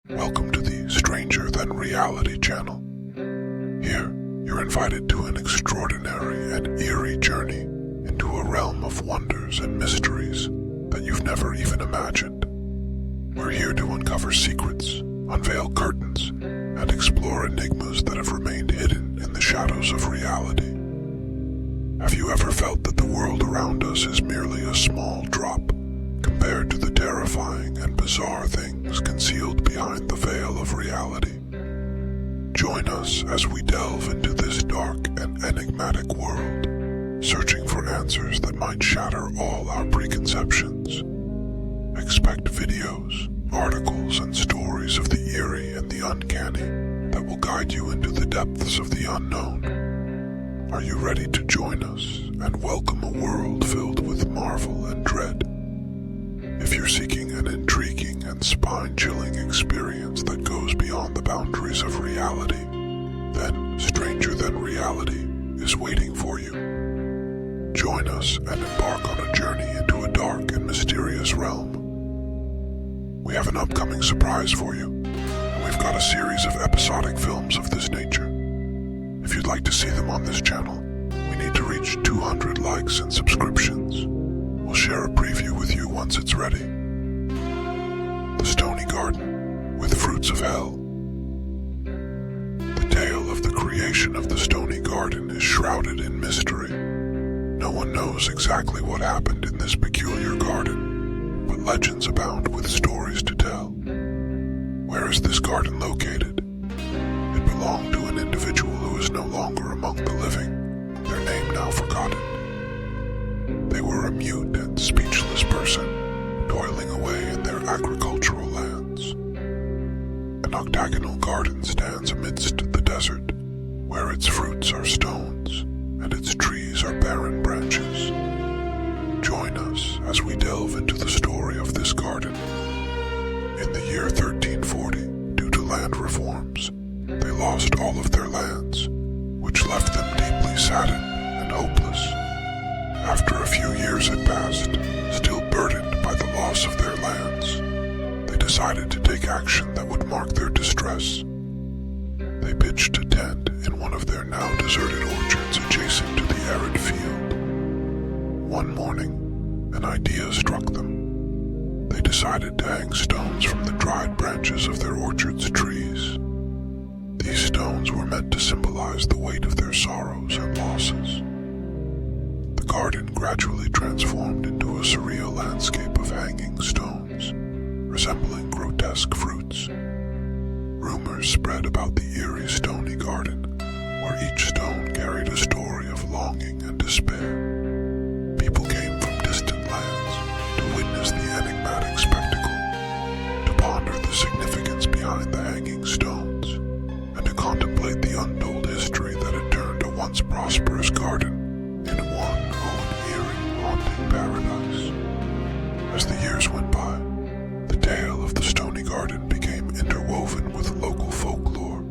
Welcome to the Stranger Than Reality channel. Here, you're invited to an extraordinary and eerie journey into a realm of wonders and mysteries that you've never even imagined. We're here to uncover secrets, unveil curtains, and explore enigmas that have remained hidden in the shadows of reality. Have you ever felt that the world around us is merely a small drop compared to the terrifying and bizarre things concealed behind the veil of reality? Join us as we delve into this dark and enigmatic world, searching for answers that might shatter all our preconceptions. Expect videos, articles, and stories of the eerie and the uncanny that will guide you into the depths of the unknown. Are you ready to join us and welcome a world filled with marvel and dread? If you're seeking an intriguing and spine-chilling experience that goes beyond the boundaries of reality, then Stranger Than Reality is waiting for you. Join us and embark on a journey into a dark and mysterious realm. We have an upcoming surprise for you, and we've got a series of episodic films of this nature. If you'd like to see them on this channel, we need to reach 200 likes and subscriptions. We'll share a preview with you once it's ready. The Stony Garden with Fruits of Hell. The tale of the creation of the Stony Garden is shrouded in mystery. No one knows exactly what happened in this peculiar garden, but legends abound with stories to tell. Where is this garden located? It belonged to an individual who is no longer among the living, their name now forgotten. They were a mute and speechless person, toiling away in their agricultural lands. An octagonal garden stands amidst the desert, where its fruits are stones, and its trees are barren branches. Join us as we delve into the story of this garden. In the year 1340, due to land reforms, they lost all of their lands, which left them deeply saddened and hopeless. After a few years had passed, still burdened by the loss of their lands, they decided to take action that would mark their distress. They pitched a tent in one of their now deserted orchards adjacent to the arid field. One morning, an idea struck them. They decided to hang stones from the dried branches of their orchard's trees. These stones were meant to symbolize the weight of their sorrows and losses. The garden gradually transformed into a surreal landscape of hanging stones, resembling grotesque fruits. Rumors spread about the eerie Stony Garden, where each stone carried a story of longing and despair. People came from distant lands to witness the enigmatic spectacle, to ponder the significance behind the hanging stones, and to contemplate the untold history that had turned a once prosperous garden into one eerie, haunting paradise. As the years went by, the tale of the Stony Garden became interwoven with local folklore,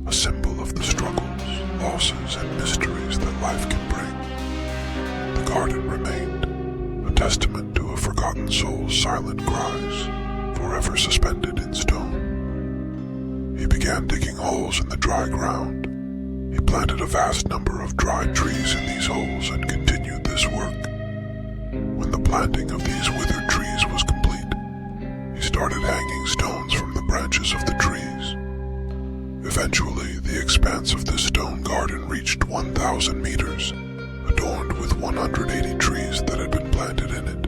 a symbol of the struggles, losses, and mysteries that life can bring. The garden remained, a testament to a forgotten soul's silent cries, forever suspended in stone. He began digging holes in the dry ground. He planted a vast number of dried trees in these holes and continued this work. When the planting of these withered trees was complete, he started hanging stones from the branches of the trees. Eventually, the expanse of this stone garden reached 1,000 meters, adorned with 180 trees that had been planted in it,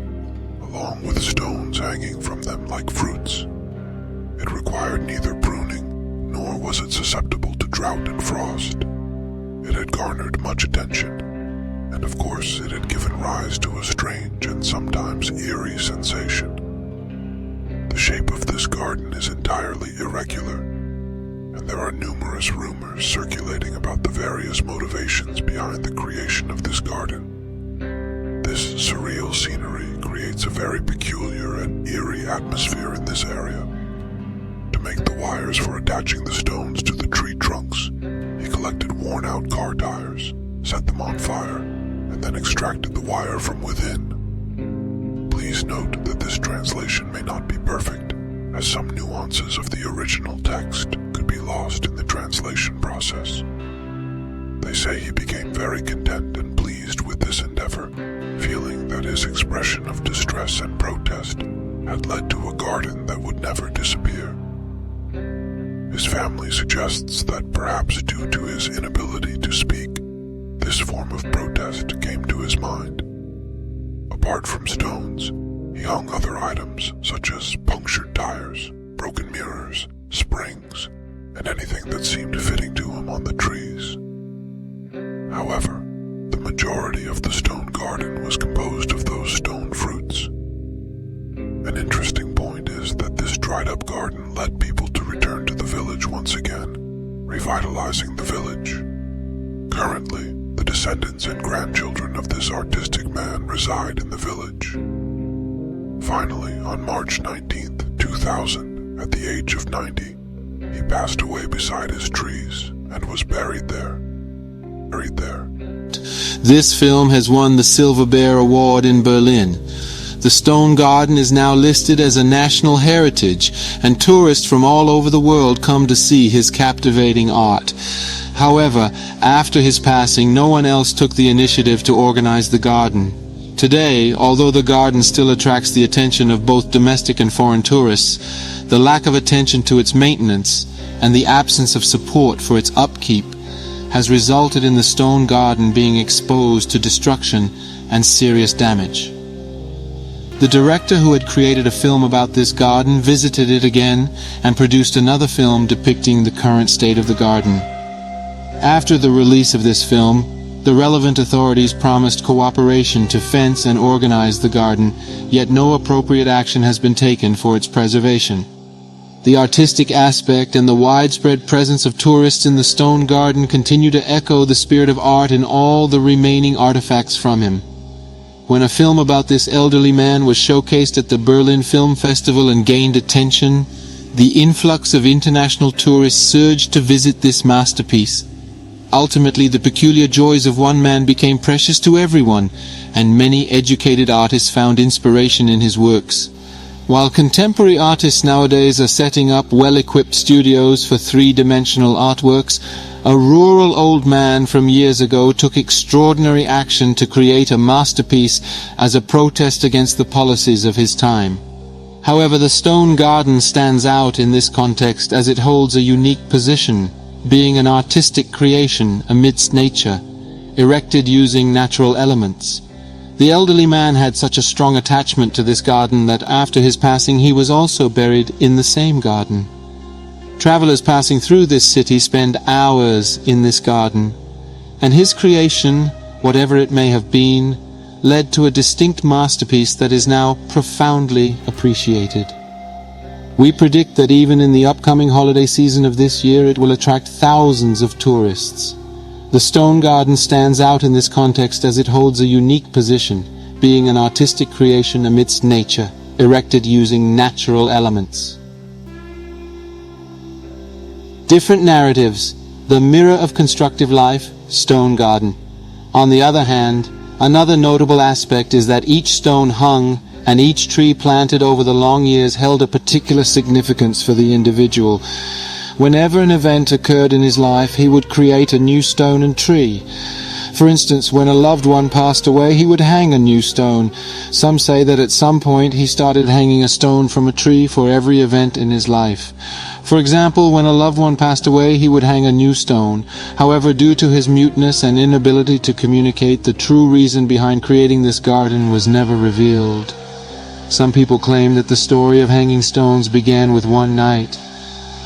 along with stones hanging from them like fruits. It required neither pruning, nor was it susceptible to drought and frost. It had garnered much attention, and of course it had given rise to a strange and sometimes eerie sensation. The shape of this garden is entirely irregular, and there are numerous rumors circulating about the various motivations behind the creation of this garden. This surreal scenery creates a very peculiar and eerie atmosphere in this area. To make the wires for attaching the stones to the tree trunks, he collected worn-out car tires, set them on fire, and then extracted the wire from within. Please note that this translation may not be perfect, as some nuances of the original text could be lost in the translation process. They say he became very content and pleased with this endeavor, feeling that his expression of distress and protest had led to a garden that would never disappear. His family suggests that perhaps due to his inability to speak, this form of protest came to his mind. Apart from stones, he hung other items such as punctured tires, broken mirrors, springs, and anything that seemed fitting to him on the trees. However, the majority of the stone garden was composed of those stone fruits. An interesting point is that this dried-up garden led people to return to the village once again, revitalizing the village. Currently, the descendants and grandchildren of this artistic man reside in the village. Finally, on March 19th, 2000, at the age of 90, he passed away beside his trees and was buried there. This film has won the Silver Bear Award in Berlin. The Stone Garden is now listed as a national heritage, and tourists from all over the world come to see his captivating art. However, after his passing, no one else took the initiative to organize the garden. Today, although the garden still attracts the attention of both domestic and foreign tourists, the lack of attention to its maintenance and the absence of support for its upkeep has resulted in the stone garden being exposed to destruction and serious damage. The director who had created a film about this garden visited it again and produced another film depicting the current state of the garden. After the release of this film, the relevant authorities promised cooperation to fence and organize the garden, yet no appropriate action has been taken for its preservation. The artistic aspect and the widespread presence of tourists in the stone garden continue to echo the spirit of art in all the remaining artifacts from him. When a film about this elderly man was showcased at the Berlin Film Festival and gained attention, the influx of international tourists surged to visit this masterpiece. Ultimately, the peculiar joys of one man became precious to everyone, and many educated artists found inspiration in his works. While contemporary artists nowadays are setting up well-equipped studios for three-dimensional artworks, a rural old man from years ago took extraordinary action to create a masterpiece as a protest against the policies of his time. However, the stone garden stands out in this context as it holds a unique position, being an artistic creation amidst nature, erected using natural elements. The elderly man had such a strong attachment to this garden that after his passing he was also buried in the same garden. Travelers passing through this city spend hours in this garden, and his creation, whatever it may have been, led to a distinct masterpiece that is now profoundly appreciated. We predict that even in the upcoming holiday season of this year it will attract thousands of tourists. The stone garden stands out in this context as it holds a unique position, being an artistic creation amidst nature, erected using natural elements. Different narratives, the mirror of constructive life, stone garden. On the other hand, another notable aspect is that each stone hung and each tree planted over the long years held a particular significance for the individual. Whenever an event occurred in his life, he would create a new stone and tree. For instance, when a loved one passed away, he would hang a new stone. Some say that at some point he started hanging a stone from a tree for every event in his life. For example, when a loved one passed away, he would hang a new stone. However, due to his muteness and inability to communicate, the true reason behind creating this garden was never revealed. Some people claim that the story of hanging stones began with one night.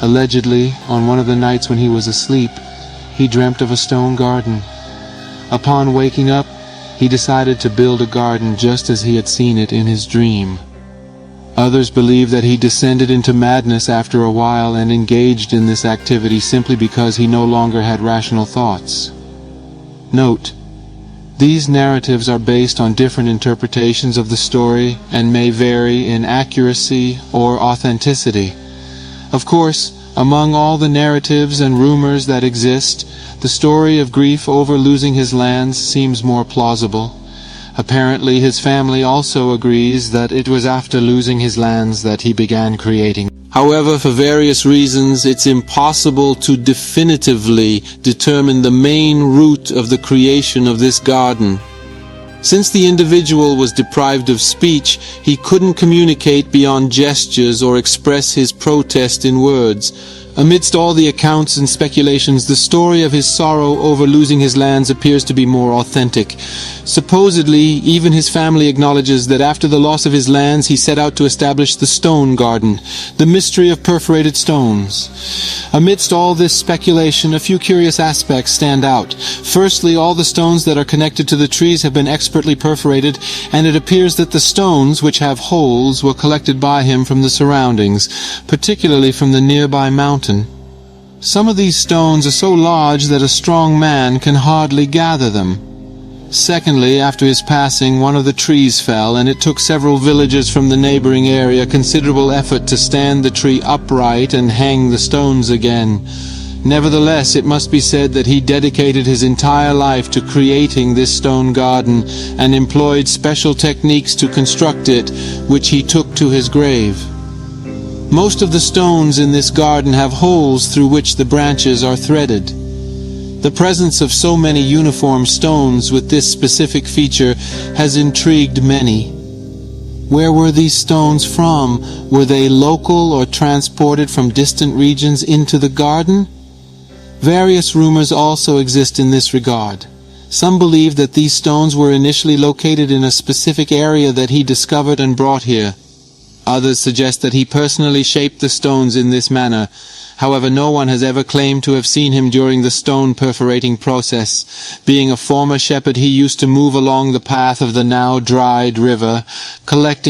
Allegedly, on one of the nights when he was asleep, he dreamt of a stone garden. Upon waking up, he decided to build a garden just as he had seen it in his dream. Others believe that he descended into madness after a while and engaged in this activity simply because he no longer had rational thoughts. Note: these narratives are based on different interpretations of the story and may vary in accuracy or authenticity. Of course, among all the narratives and rumors that exist, the story of grief over losing his lands seems more plausible. Apparently, his family also agrees that it was after losing his lands that he began creating. However, for various reasons, it's impossible to definitively determine the main root of the creation of this garden. Since the individual was deprived of speech, he couldn't communicate beyond gestures or express his protest in words. Amidst all the accounts and speculations, the story of his sorrow over losing his lands appears to be more authentic. Supposedly, even his family acknowledges that after the loss of his lands, he set out to establish the Stone Garden, the mystery of perforated stones. Amidst all this speculation, a few curious aspects stand out. Firstly, all the stones that are connected to the trees have been expertly perforated, and it appears that the stones, which have holes, were collected by him from the surroundings, particularly from the nearby mountain. Some of these stones are so large that a strong man can hardly gather them. Secondly, after his passing, one of the trees fell, and it took several villagers from the neighboring area considerable effort to stand the tree upright and hang the stones again. Nevertheless, it must be said that he dedicated his entire life to creating this stone garden and employed special techniques to construct it, which he took to his grave. Most of the stones in this garden have holes through which the branches are threaded. The presence of so many uniform stones with this specific feature has intrigued many. Where were these stones from? Were they local or transported from distant regions into the garden? Various rumors also exist in this regard. Some believe that these stones were initially located in a specific area that he discovered and brought here. Others suggest that he personally shaped the stones in this manner. However, no one has ever claimed to have seen him during the stone perforating process. Being a former shepherd, he used to move along the path of the now dried river, collecting